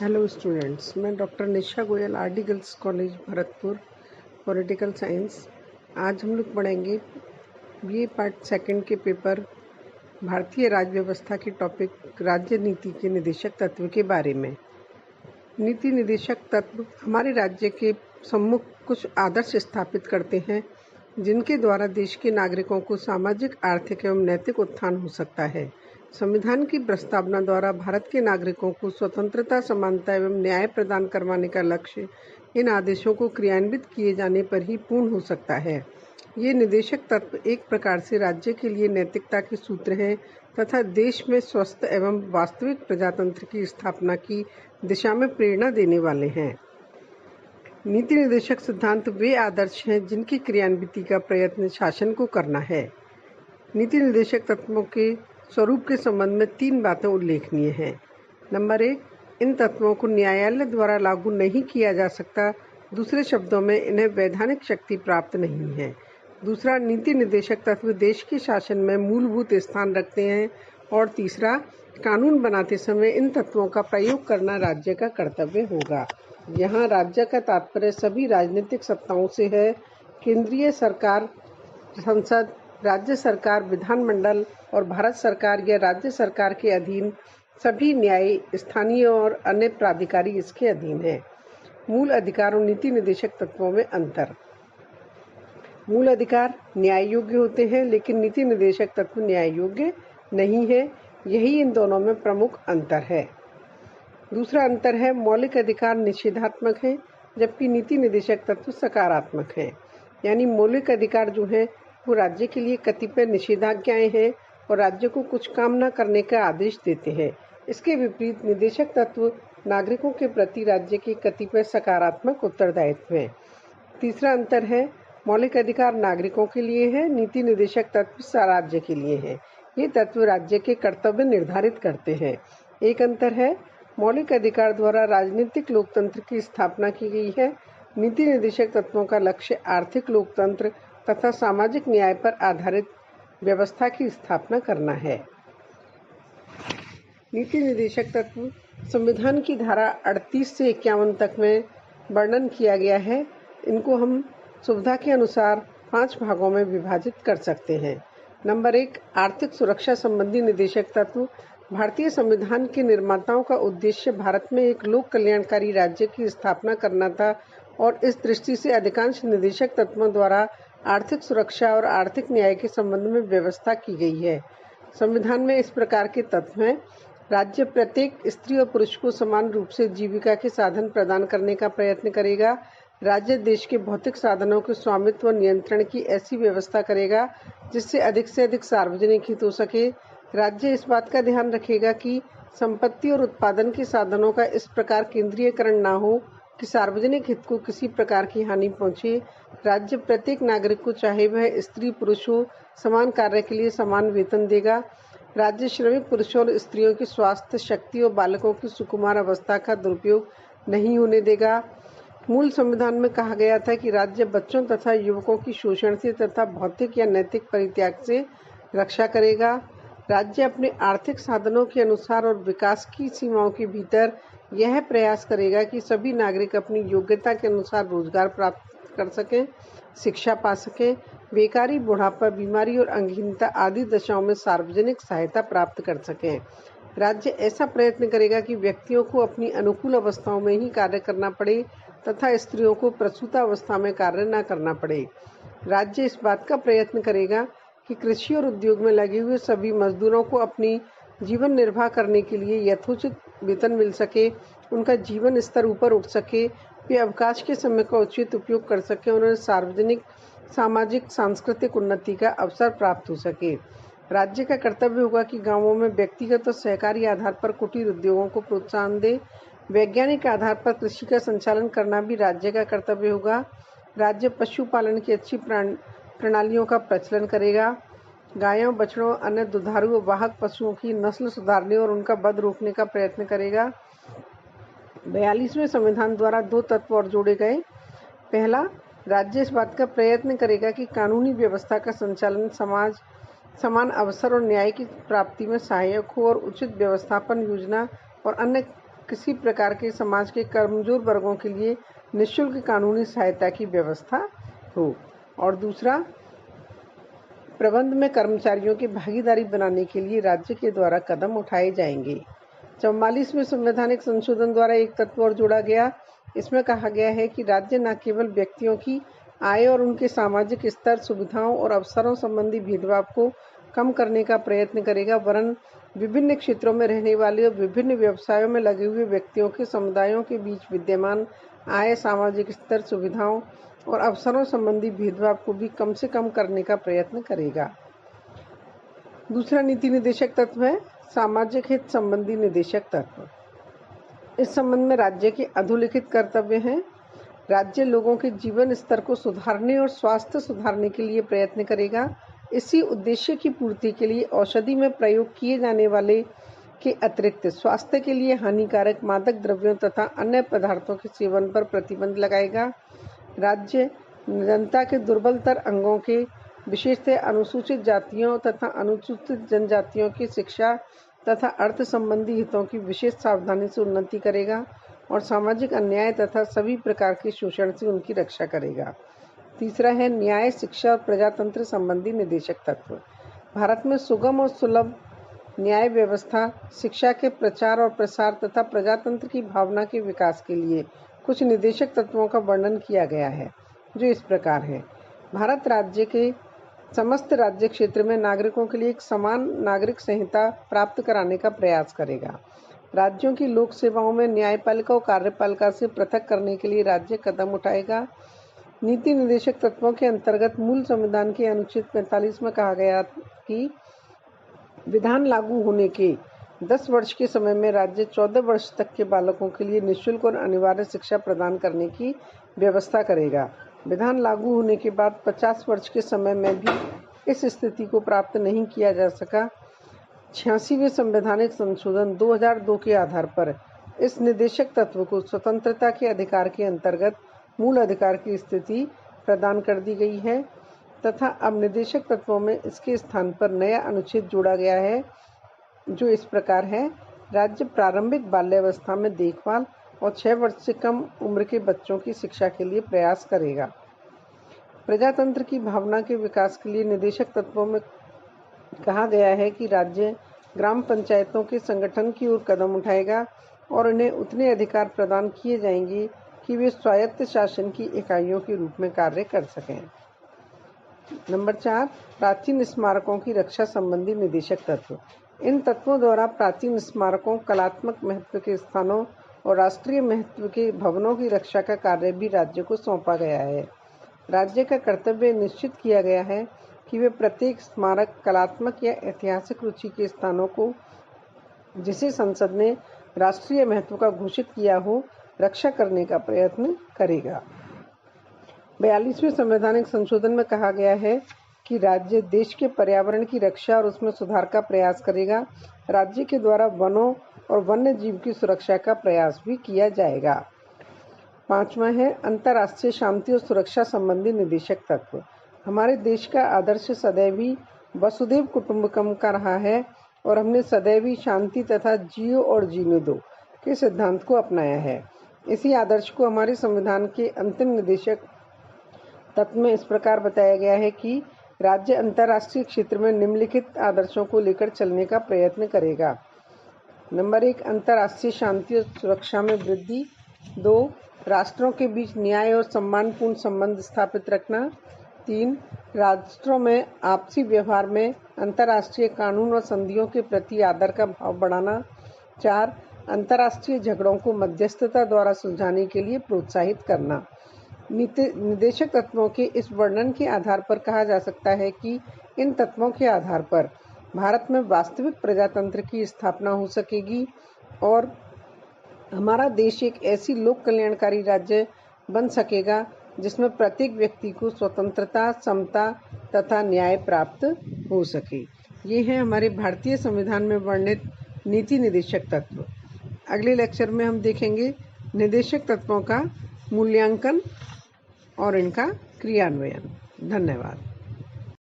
Hello students, मैं doctor Nisha Goyal RD girls college Bharatpur political science. आज हम लोग पढ़ेंगे बीए पार्ट सेकंड के पेपर भारतीय राज्य व्यवस्था के टॉपिक राज्य नीति के निदेशक तत्व के बारे में। नीति निदेशक तत्व हमारे राज्य के सम्मुख कुछ आदर्श स्थापित करते हैं जिनके द्वारा देश के नागरिकों को सामाजिक, आर्थिक एवं नैतिक उत्थान हो सकता है। संविधान की प्रस्तावना द्वारा भारत के नागरिकों को स्वतंत्रता, समानता एवं न्याय प्रदान करवाने का लक्ष्य इन आदेशों को क्रियान्वित किए जाने पर ही पूर्ण हो सकता है। ये निदेशक तत्व एक प्रकार से राज्य के लिए नैतिकता के सूत्र हैं तथा देश में स्वस्थ एवं वास्तविक प्रजातंत्र की स्थापना की दिशा में प्रेरणा देने वाले हैं। नीति निदेशक सिद्धांत वे आदर्श हैं जिनकी क्रियान्विति का प्रयत्न शासन को करना है। नीति निदेशक तत्वों के स्वरूप के संबंध में 3 बातें उल्लेखनीय हैं। नंबर 1, इन तत्वों को न्यायालय द्वारा लागू नहीं किया जा सकता, दूसरे शब्दों में इन्हें वैधानिक शक्ति प्राप्त नहीं है। दूसरा, नीति निदेशक तत्व देश के शासन में मूलभूत स्थान रखते हैं। और तीसरा, कानून बनाते समय इन तत्वों का प्रयोग करना राज्य का कर्तव्य होगा। यहाँ राज्य का तात्पर्य सभी राजनीतिक सत्ताओं से है। केंद्रीय सरकार, संसद, राज्य सरकार, विधानमंडल और भारत सरकार या राज्य सरकार के अधीन सभी न्याय, स्थानीय और अन्य प्राधिकारी इसके अधीन हैं। मूल अधिकार और नीति निदेशक तत्वों में अंतर। मूल अधिकार न्याय योग्य होते हैं, लेकिन नीति निदेशक तत्व न्याय योग्य नहीं है। यही इन दोनों में प्रमुख अंतर है। दूसरा अंतर है, मौलिक अधिकार निषेधात्मक हैं, जबकि नीति निदेशक तत्व सकारात्मक हैं। यानी मौलिक अधिकार जो है वो राज्य के लिए कतिपय निषेधाज्ञाएं हैं और राज्य को कुछ काम न करने का आदेश देते हैं। इसके विपरीत निदेशक तत्व नागरिकों के प्रति राज्य के कतिपय सकारात्मक उत्तरदायित्व हैं। तीसरा अंतर है, मौलिक अधिकार नागरिकों के लिए है, नीति निदेशक तत्व राज्य के लिए है। ये तत्व राज्य के कर्तव्य निर्धारित करते हैं। एक अंतर है, मौलिक अधिकार द्वारा राजनीतिक लोकतंत्र की स्थापना की गई है। नीति निदेशक तत्वों का लक्ष्य आर्थिक लोकतंत्र तथा सामाजिक न्याय पर आधारित व्यवस्था की स्थापना करना है। नीति निदेशक तत्व संविधान की धारा 38 से 51 तक में वर्णन किया गया है। इनको हम सुविधा के अनुसार 5 भागों में विभाजित कर सकते हैं। नंबर 1, आर्थिक सुरक्षा संबंधी निदेशक तत्व। भारतीय संविधान के निर्माताओं का उद्देश्य भारत में एक लोक कल्याणकारी राज्य की स्थापना करना था और इस दृष्टि से अधिकांश निदेशक तत्वों द्वारा आर्थिक सुरक्षा और आर्थिक न्याय के संबंध में व्यवस्था की गई है। संविधान में इस प्रकार के तत्व हैं। राज्य प्रत्येक स्त्री और पुरुष को समान रूप से जीविका के साधन प्रदान करने का प्रयत्न करेगा। राज्य देश के भौतिक साधनों के स्वामित्व और नियंत्रण की ऐसी व्यवस्था करेगा जिससे अधिक से अधिक सार्वजनिक हित हो सके। राज्य इस बात का ध्यान रखेगा कि संपत्ति और उत्पादन के साधनों का इस प्रकार केंद्रीयकरण न हो कि सार्वजनिक हित को किसी प्रकार की हानि पहुंचे। राज्य प्रत्येक नागरिक को, चाहे वह स्त्री पुरुष हो, समान कार्य के लिए समान वेतन देगा। राज्य श्रमिक पुरुषों और स्त्रियों के स्वास्थ्य, शक्ति और बालकों की सुकुमार अवस्था का दुरुपयोग नहीं होने देगा। मूल संविधान में कहा गया था कि राज्य बच्चों तथा युवकों की शोषण से तथा भौतिक या नैतिक परित्याग से रक्षा करेगा। राज्य अपने आर्थिक साधनों के अनुसार और विकास की सीमाओं के भीतर यह प्रयास करेगा कि सभी नागरिक अपनी योग्यता के अनुसार रोजगार प्राप्त कर सकें, शिक्षा पा सकें, बेकारी, बुढ़ापा, बीमारी और अंगहीनता आदि दशाओं में सार्वजनिक सहायता प्राप्त कर सकें। राज्य ऐसा प्रयत्न करेगा कि व्यक्तियों को अपनी अनुकूल अवस्थाओं में ही कार्य करना पड़े तथा स्त्रियों को प्रसूता अवस्था में कार्य न करना पड़े। राज्य इस बात का प्रयत्न करेगा कि कृषि और उद्योग में लगे हुए सभी मजदूरों को अपनी जीवन निर्वाह करने के लिए यथोचित वेतन मिल सके, उनका जीवन स्तर ऊपर उठ सके, वे अवकाश के समय का उचित उपयोग कर सकें, उन्हें सार्वजनिक, सामाजिक, सांस्कृतिक उन्नति का अवसर प्राप्त हो सके। राज्य का कर्तव्य होगा कि गांवों में व्यक्तिगत और सहकारी आधार पर कुटीर उद्योगों को प्रोत्साहन दे। वैज्ञानिक आधार पर कृषि का संचालन करना भी राज्य का कर्तव्य होगा। राज्य पशुपालन की अच्छी प्रणालियों का प्रचलन करेगा। गायों, बछड़ों, अन्य दुधारू और वाहक पशुओं की नस्ल सुधारने और उनका वध रोकने का प्रयत्न करेगा। 42वें संविधान द्वारा 2 तत्व और जोड़े गए। पहला, राज्य इस बात का प्रयत्न करेगा कि कानूनी व्यवस्था का संचालन समाज समान अवसर और न्याय की प्राप्ति में सहायक हो और उचित व्यवस्थापन योजना और अन्य किसी प्रकार के समाज के कमजोर वर्गों के लिए निःशुल्क कानूनी सहायता की व्यवस्था हो। और दूसरा, प्रबंध में कर्मचारियों की भागीदारी बनाने के लिए राज्य के द्वारा कदम उठाए जाएंगे। 44वें संवैधानिक संशोधन द्वारा एक तत्व और जोड़ा गया। इसमें कहा गया है कि राज्य न केवल व्यक्तियों की आय और उनके सामाजिक स्तर, सुविधाओं और अवसरों संबंधी भेदभाव को कम करने का प्रयत्न करेगा, वरन विभिन्न क्षेत्रों में रहने वाले और विभिन्न व्यवसायों में लगे हुए व्यक्तियों के समुदायों के बीच विद्यमान आय, सामाजिक स्तर, सुविधाओं और अवसरों संबंधी भेदभाव को भी कम से कम करने का प्रयत्न करेगा। दूसरा नीति निदेशक तत्व है सामाजिक हित संबंधी निदेशक तत्व। इस संबंध में राज्य के अधोलिखित कर्तव्य हैं। राज्य लोगों के जीवन स्तर को सुधारने और स्वास्थ्य सुधारने के लिए प्रयत्न करेगा। इसी उद्देश्य की पूर्ति के लिए औषधि में प्रयोग किए जाने वाले के अतिरिक्त स्वास्थ्य के लिए हानिकारक मादक द्रव्यों तथा अन्य पदार्थों के सेवन पर प्रतिबंध लगाएगा। राज्य जनता के दुर्बलतर अंगों के, विशेषतः अनुसूचित जातियों तथा अनुसूचित जनजातियों की शिक्षा तथा अर्थ संबंधी हितों की विशेष सावधानी से उन्नति करेगा और सामाजिक अन्याय तथा सभी प्रकार के शोषण से उनकी रक्षा करेगा। तीसरा है न्याय, शिक्षा और प्रजातंत्र संबंधी निदेशक तत्व। भारत में सुगम और सुलभ न्याय व्यवस्था, शिक्षा के प्रचार और प्रसार तथा प्रजातंत्र की भावना के विकास के लिए कुछ निदेशक तत्वों का वर्णन किया गया है, जो इस प्रकार है। भारत राज्य के समस्त राज्य क्षेत्र में नागरिकों के लिए एक समान नागरिक संहिता प्राप्त कराने का प्रयास करेगा। राज्यों की लोक सेवाओं में न्यायपालिका और कार्यपालिका से पृथक करने के लिए राज्य कदम उठाएगा। नीति निदेशक तत्वों के अंतर्गत मूल संविधान के अनुच्छेद 45 में कहा गया कि विधान लागू होने के 10 वर्ष के समय में राज्य 14 वर्ष तक के बालकों के लिए निःशुल्क और अनिवार्य शिक्षा प्रदान करने की व्यवस्था करेगा। विधान लागू होने के बाद 50 वर्ष के समय में भी इस स्थिति को प्राप्त नहीं किया जा सका। 86वें संवैधानिक संशोधन 2002 के आधार पर इस निदेशक तत्व को स्वतंत्रता के अधिकार के अंतर्गत मूल अधिकार की स्थिति प्रदान कर दी गई है तथा अब निदेशक तत्वों में इसके स्थान पर नया अनुच्छेद जोड़ा गया है, जो इस प्रकार है। राज्य प्रारंभिक बाल्यावस्था में देखभाल और 6 वर्ष से कम उम्र के बच्चों की शिक्षा के लिए प्रयास करेगा। प्रजातंत्र की भावना के विकास के लिए निदेशक तत्वों में कहा गया है कि राज्य ग्राम पंचायतों के संगठन की ओर कदम उठाएगा और उन्हें उतने अधिकार प्रदान किए जाएंगे कि वे स्वायत्त शासन की इकाइयों के रूप में कार्य कर सकें। नंबर 4, प्राचीन स्मारकों की रक्षा संबंधी निदेशक तत्व। इन तत्वों द्वारा प्राचीन स्मारकों, कलात्मक महत्व के स्थानों और राष्ट्रीय महत्व के भवनों की रक्षा का कार्य भी राज्य को सौंपा गया है। राज्य का कर्तव्य निश्चित किया गया है कि वे प्रत्येक स्मारक, कलात्मक या ऐतिहासिक रुचि के स्थानों को, जिसे संसद ने राष्ट्रीय महत्व का घोषित किया हो, रक्षा करने का प्रयत्न करेगा। 42वें संवैधानिक संशोधन में कहा गया है कि राज्य देश के पर्यावरण की रक्षा और उसमें सुधार का प्रयास करेगा। राज्य के द्वारा वनों और वन्य जीव की सुरक्षा का प्रयास भी किया जाएगा। 5वां है अंतर्राष्ट्रीय शांति और सुरक्षा संबंधी निदेशक तत्व। हमारे देश का आदर्श सदैव ही वसुधैव कुटुंबकम का रहा है और हमने सदैव ही शांति तथा जियो और जीने दो के सिद्धांत को अपनाया है। इसी आदर्श को हमारे संविधान के अंतिम निदेशक तत्व में इस प्रकार बताया गया है कि राज्य अंतर्राष्ट्रीय क्षेत्र में निम्नलिखित आदर्शों को लेकर चलने का प्रयत्न करेगा। नंबर 1, अंतर्राष्ट्रीय शांति और सुरक्षा में वृद्धि। 2, राष्ट्रों के बीच न्याय और सम्मानपूर्ण संबंध स्थापित रखना। 3, राष्ट्रों में आपसी व्यवहार में अंतर्राष्ट्रीय कानून और संधियों के प्रति आदर का भाव बढ़ाना। 4, अंतर्राष्ट्रीय झगड़ों को मध्यस्थता द्वारा सुलझाने के लिए प्रोत्साहित करना। निदेशक तत्वों के इस वर्णन के आधार पर कहा जा सकता है कि इन तत्वों के आधार पर भारत में वास्तविक प्रजातंत्र की स्थापना हो सकेगी और हमारा देश एक ऐसी लोक कल्याणकारी राज्य बन सकेगा जिसमें प्रत्येक व्यक्ति को स्वतंत्रता, समता तथा न्याय प्राप्त हो सके। ये है हमारे भारतीय संविधान में वर्णित नीति निदेशक तत्व। अगले लेक्चर में हम देखेंगे निदेशक तत्वों का मूल्यांकन और इनका क्रियान्वयन। धन्यवाद।